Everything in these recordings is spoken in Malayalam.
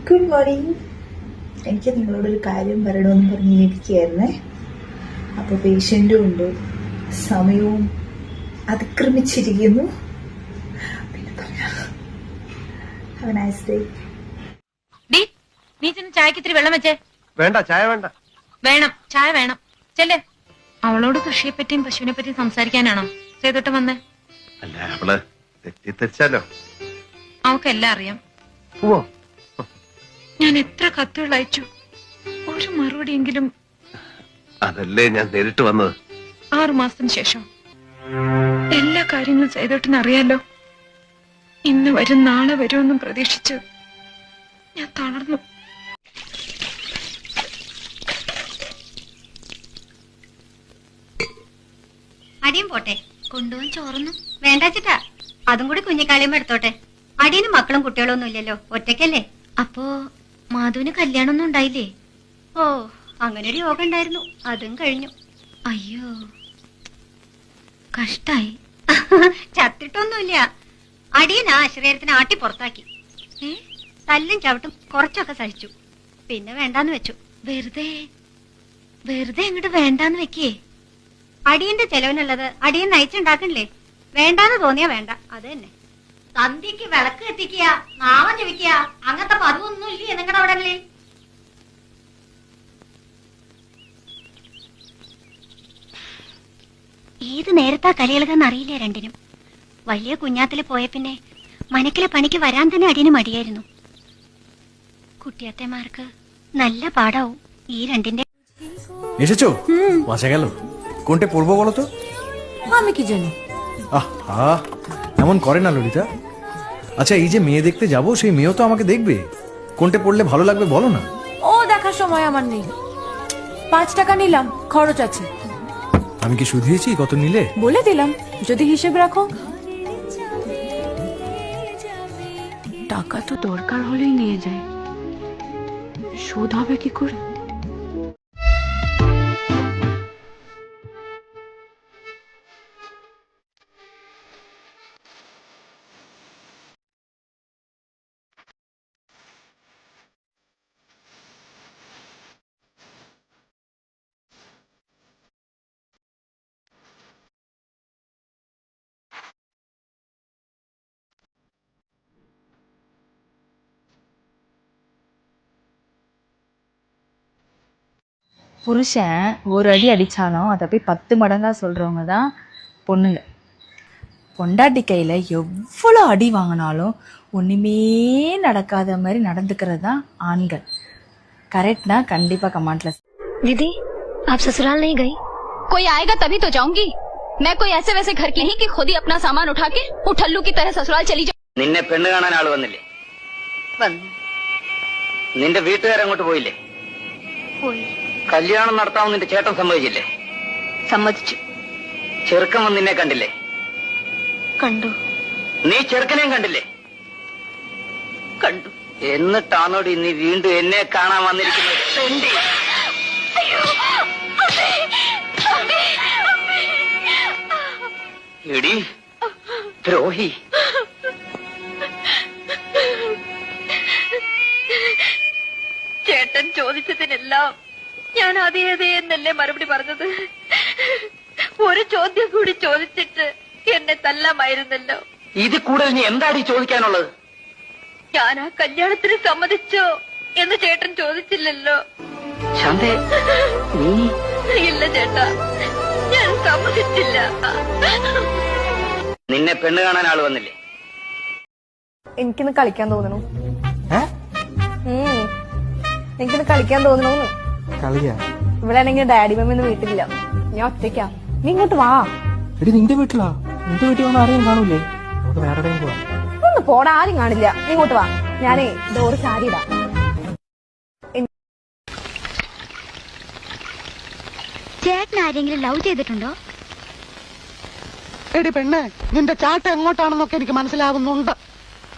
Good morning. എനിക്ക് നിങ്ങളോടൊരു കാര്യം പറയണമെന്ന് പറഞ്ഞിരിക്കുകയായിരുന്നേ. അപ്പോൾ പേഷ്യൻറ്റും ഉണ്ട്, സമയവും അതിക്രമിച്ചിരിക്കുന്നു. പിന്നെ പറയാം. Have A nice day. നീ ചെന്ന് ചായക്ക് ഇത്തിരി വെള്ളം വെച്ചേ. വേണ്ട, ചായ വേണ്ട. വേണം, ചായ വേണം. ചെല്ലേ. അവളോട് കൃഷിയെ പറ്റിയും പശുവിനെ പറ്റിയും സംസാരിക്കാനാണോ സേതുട്ടൻ വന്നേ? അല്ല, അവള് തെറ്റിദ്ധരിച്ചാലോ? അവക്കെല്ലാം അറിയാം. പോവോ? ഞാൻ എത്ര കത്തുകൾ അയച്ചു, ഒരു മറുപടിയെങ്കിലും. അതല്ലേ ഞാൻ നേരിട്ട് വന്നത്. 6 മാസത്തിന് ശേഷം എല്ലാ കാര്യങ്ങളും സേതുട്ടന് അറിയാലോ. ഇന്ന് വരും നാളെ വരുമെന്നും പ്രതീക്ഷിച്ച് ഞാൻ തളർന്നു. അടിയും പോട്ടെ, കൊണ്ടുപോകാൻ ചോറൊന്നും വേണ്ടാച്ചിട്ടാ. അതും കൂടി കുഞ്ഞിക്കാളിയും എടുത്തോട്ടെ. അടിയനും മക്കളും കുട്ടികളും ഒന്നും ഇല്ലല്ലോ, ഒറ്റയ്ക്കല്ലേ. അപ്പോ മാധുവിന് കല്യാണമൊന്നും ഉണ്ടായില്ലേ? ഓ, അങ്ങനെ ഒരു യോഗം ഉണ്ടായിരുന്നു, അതും കഴിഞ്ഞു. അയ്യോ, കഷ്ടായി. ചത്തിട്ടൊന്നുമില്ല. അടിയൻ ആ ശരീരത്തിന് ആട്ടി പുറത്താക്കി. തല്ലും ചവിട്ടും കുറച്ചൊക്കെ സഹിച്ചു, പിന്നെ വേണ്ടാന്ന് വെച്ചു. വെറുതെ വെറുതെ അങ്ങോട്ട് വേണ്ടാന്ന് വെക്കേ. അടിയന്റെ ചെലവിനുള്ളത് അടിയൻ നയിച്ചുണ്ടാക്കണില്ലേ. വേണ്ടാന്ന് തോന്നിയാ വേണ്ട, അത് തന്നെ. സന്ധ്യക്ക് വിളക്ക് എത്തിക്കുക, നാമം ജപിക്കുക, അങ്ങനത്തെ പതിവൊന്നും ഇല്ലേ നിങ്ങളുടെ അവിടെ? ഏത് നേരത്താ കളികളെന്ന് അറിയില്ല രണ്ടിനും. വലിയ കുഞ്ഞാത്തില് പോയ പിന്നെ മനക്കിലെ പണിക്ക് വരാൻ തന്നെ അടിയന് മടിയായിരുന്നു. കുട്ടിയത്തേമാർക്ക് നല്ല পাড়াও এই രണ്ടിന്റെ। এসেছো? বাসা গেল কোনটা পড়বো বলো তো? আমি কি জানি। আহা, এমন করে না ললিতা। আচ্ছা, এই যে মেয়ে দেখতে যাব, সেই মেয়েও তো আমাকে দেখবে। কোনটা পড়লে ভালো লাগবে বলো না। ও দেখার সময় আমার নেই। 5 টাকা নিলাম, খরচ আছে। আমি কি শুধিয়েছি কত নিলে? বলে দিলাম, যদি হিসেব রাখো। টাকা তো দরকার হলেই নিয়ে যায়, সুদ হবে কি করে? புருஷன் ஒரு அடி அடித்தாலும் அதை போய் 10 மடங்காக சொல்கிறவங்க தான் பொண்ணுங்க. பொண்டாட்டி கையில் எவ்வளோ அடி வாங்கினாலும் ஒன்றுமே நடக்காத மாதிரி நடந்துக்கிறது தான் ஆண்கள். கரெக்ட்னா கண்டிப்பாக கமெண்ட்ல। दीदी, आप ससुराल नहीं गई? कोई आएगा तभी तो जाऊंगी। मैं कोई ऐसे वैसे घर की नहीं कि खुद ही अपना सामान उठा के उठल्लू की तरह ससुराल चली जाऊं। നിന്നെ പെണ്ണ് കാണാൻ ആള് വന്നില്ലേ? നിന്റെ വീട്ടുകാരങ്ങോട്ട് പോയില്ലേ? പോയി. കല്യാണം നടത്താമെന്ന് നിന്റെ ചേട്ടൻ സമ്മതിച്ചില്ലേ? സമ്മതിച്ചു. ചെറുക്കൻ വന്ന് നിന്നെ കണ്ടില്ലേ? കണ്ടു. നീ ചെറുക്കനെയും കണ്ടില്ലേ? കണ്ടു. എന്നിട്ടാണോടി നീ വീണ്ടും എന്നെ കാണാൻ വന്നിരിക്കുന്നത്? എടി ദ്രോഹി. ചേട്ടൻ ചോദിച്ചതിനെല്ലാം ഞാൻ അതേ എന്നല്ലേ മറുപടി പറഞ്ഞത്. ഒരു ചോദ്യം കൂടി ചോദിച്ചിട്ട് എന്നെ തല്ലാമായിരുന്നല്ലോ. ഇത് കൂടുതൽ നീ എന്താടി ചോദിക്കാനുള്ളത്? ഞാൻ ആ കല്യാണത്തിന് സമ്മതിച്ചോ എന്ന് ചേട്ടൻ ചോദിച്ചില്ലല്ലോ. ശാന്തേ, നീ? ഇല്ല ചേട്ടാ, ഞാൻ സമ്മതിച്ചില്ല. നിന്നെ പെണ്ണ് കാണാൻ ആള് വന്നില്ലേ? എനിക്കിന്ന് കളിക്കാൻ തോന്നണു. എനിക്കിന്ന് കളിക്കാൻ തോന്നണോന്ന്. ഇവിടെ ആണെങ്കിൽ ഡാഡി മമ്മി വീട്ടിലില്ല, ഞാൻ ഒറ്റയ്ക്കാ. നീ ഇങ്ങോട്ട് വാ. എടി, നിന്റെ വീട്ടിലാ? നിന്റെ വീട്ടിൽ വന്ന് ആരെയും കാണൂലേ? നമുക്ക് വേറെ എവിടെയും പോവാം. ഒന്ന് പോടാ, ആരും കാണില്ല. നീ ഇങ്ങോട്ട് വാ, ഞാനേ ഡോറ് ചാരിയിടാം. ചേട്ടൻ ആരെങ്കിലും ലവ് ചെയ്തിട്ടുണ്ടോ? എടി പെണ്ണെ, നിന്റെ ചാട്ട എങ്ങോട്ടാണെന്നൊക്കെ എനിക്ക് മനസ്സിലാകുന്നുണ്ട്.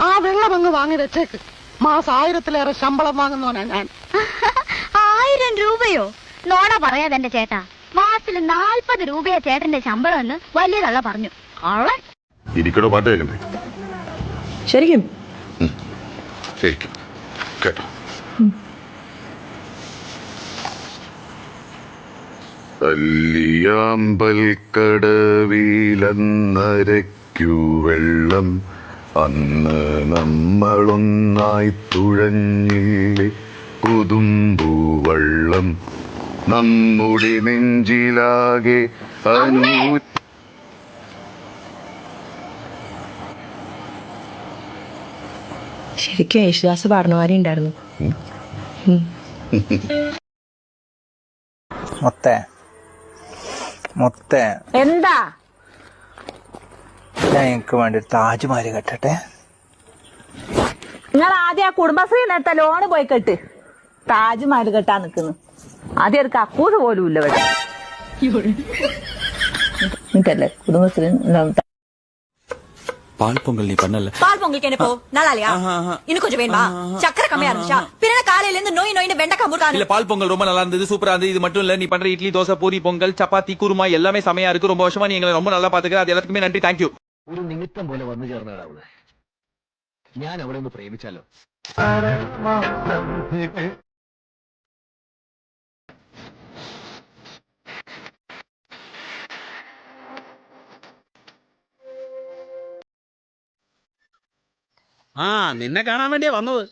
ആ വെള്ളം അങ്ങ് വാങ്ങി വെച്ചേക്ക്. മാസം 1000-ലേറെ ശമ്പളം വാങ്ങുന്നവനാ ഞാൻ. 1000 രൂപയോ? നോണ പറയാതെ എന്റെ ചേട്ടാ, മാസത്തിൽ 40 രൂപയാ ചേട്ടന്റെ ശമ്പളം എന്ന് വലിയ തള്ള പറഞ്ഞു. ഇരിക്കടോ, പാട്ട് കേൾക്കണ്ടേ? ശരിക്കും ശരിക്കും കേട്ടോ. കല്ലിയാമ്പൽ കടവിലന്നരയ്ക്കു വെള്ളം അന്ന് നമ്മളൊന്നായി തുഴഞ്ഞില്ലേ കുതുമ്പൂവള്ളം നമ്മുടെ നെഞ്ചിലാകെ ശരിക്കും യേശുദാസ് പാടണമാരി ഉണ്ടായിരുന്നു. മൊത്തേ എന്താ ഞാൻ എനിക്ക് വേണ്ടി താജ്മഹൽ കെട്ടട്ടെ. നിങ്ങൾ ആദ്യം ആ കുടുംബശ്രീ നേരത്തെ ലോണ് പോയി കെട്ട്. താജ്മഹൽ കെട്ടാൻ നിക്കുന്നു. ആദ്യം ഒരു കക്കൂസ് പോലും ഇല്ല ഇവിടെ. എനിക്കല്ലേ കുടുംബശ്രീ பால் பொங்கல் நீ பண்ணல. பால் பொங்கலுக்கு என்ன போ நாளாலையா இன்னும் கொஞ்சம் வேணுமா? சக்கரை கம்மியா இருந்துச்சா? பின்ன காலையில இருந்து நோய் நோயின்னு வெண்டைக்காய் முருகானு. இல்ல பால் பொங்கல் ரொம்ப நல்லா இருந்தது, சூப்பரா இருந்தது. இது மட்டும் இல்ல, நீ பண்ற இட்லி, தோசை, பூரி, பொங்கல், சப்பாத்தி, குருமா எல்லாமே செமையா இருக்கு. ரொம்ப வருஷமா நீ எங்களை ரொம்ப நல்லா பாத்துக்க. அது எல்லாத்துக்குமே நன்றி. தேங்க்யூ. ഒരു നിമിത്തം പോലെ വന്നു ചേർന്നതാണ് അവള്. ഞാൻ അവിടെ ഒന്ന് പ്രേമിച്ചാലോ? ആ നിന്നെ കാണാൻ വേണ്ടിയാ വന്നത്.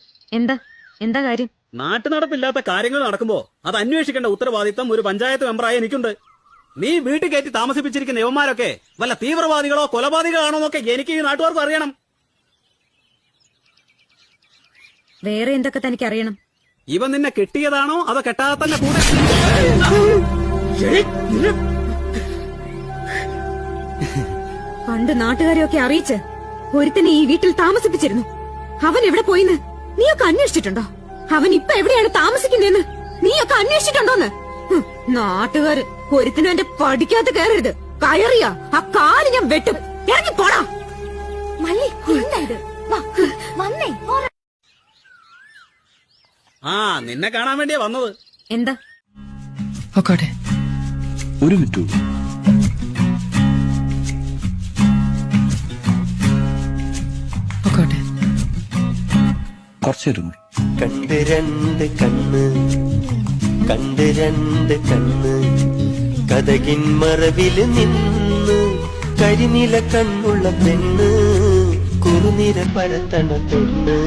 എന്താ കാര്യം? നാട്ടു നടപ്പില്ലാത്ത കാര്യങ്ങൾ നടക്കുമ്പോ അത് അന്വേഷിക്കേണ്ട ഉത്തരവാദിത്തം ഒരു പഞ്ചായത്ത് മെമ്പറായ എനിക്കുണ്ട്. നീ വീട്ടിൽ കയറ്റി താമസിപ്പിച്ചിരിക്കുന്ന യവന്മാരൊക്കെ വല്ല തീവ്രവാദികളോ കൊലപാതകളാണോ എന്നൊക്കെ എനിക്ക് ഈ നാട്ടുകാർക്ക് അറിയണം. വേറെ എന്തൊക്കെ തനിക്ക് അറിയണം? ഇവൻ നിന്നെ കെട്ടിയതാണോ അതോ കെട്ടാതെ തന്നെ കൂടെ? പണ്ട് നാട്ടുകാരെയൊക്കെ അറിയിച്ച് ഒരുത്തനെ ഈ വീട്ടിൽ താമസിപ്പിച്ചിരുന്നു. അവൻ എവിടെ പോയിന്ന് നീയൊക്കെ അന്വേഷിച്ചിട്ടുണ്ടോ? അവൻ ഇപ്പൊ എവിടെയാണ് താമസിക്കുന്നതെന്ന് നീയൊക്കെ അന്വേഷിച്ചിട്ടുണ്ടോന്ന്? നാട്ടുകാര് ഒരുത്തിനും എന്റെ പഠിക്കാത്ത കയറരുത്. കയറിയാ ആ കാല് ഞാൻ വെട്ടും. ഇറങ്ങി പോടാ. മല്ലി എന്താ ഇത്? വന്നേ ആ നിന്നെ കാണാൻ വേണ്ടിയാ വന്നത്. എന്താ? ഒരു മിനിറ്റ്. കുറച്ചേരും കണ്ട് രണ്ട് കണ്ണ് കണ്ട് രണ്ട് കണ്ണ് കഥകിൻ മറവില് നിന്ന് കരിനില കണ്ണുള്ള പെണ്ണ് കുറുനിര പരത്തണ പെണ്ണ്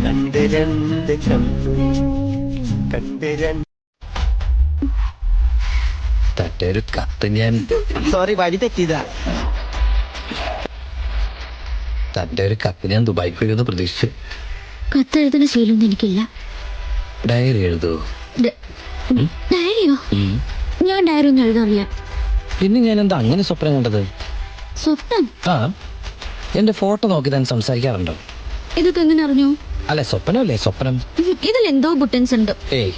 കണ്ട് രണ്ട് കണ്ണ് കണ്ട് രണ്ട്. തട്ടൊരു കത്ത് ഞാൻ സോറി വഴി തെറ്റിയതാ. തന്റെ ഒരു കത്ത് ഞാൻ ദുബായിക്ക് വരുമെന്ന് പ്രതീക്ഷിച്ചു. കത്തെഴുതുന്ന ശീലമൊന്നും എനിക്കില്ല. ഡയറി എഴുതൂ. ഡയറിയോ? ഞാൻ ഡയറി ഒന്നും എഴുതാറില്ല. പിന്നെ ഞാൻ എന്താ അങ്ങനെ സ്വപ്നം കണ്ടത്? സ്വപ്നം? ആ എന്റെ ഫോട്ടോ നോക്കി താൻ സംസാരിക്കാറുണ്ടോ? ഇതൊക്കെ എങ്ങനെ അറിഞ്ഞു? അല്ല സ്വപ്നമല്ലേ സ്വപ്നം. ഇതിൽ എന്തോ ബുട്ടൻസ് ഉണ്ട്. ഏയ്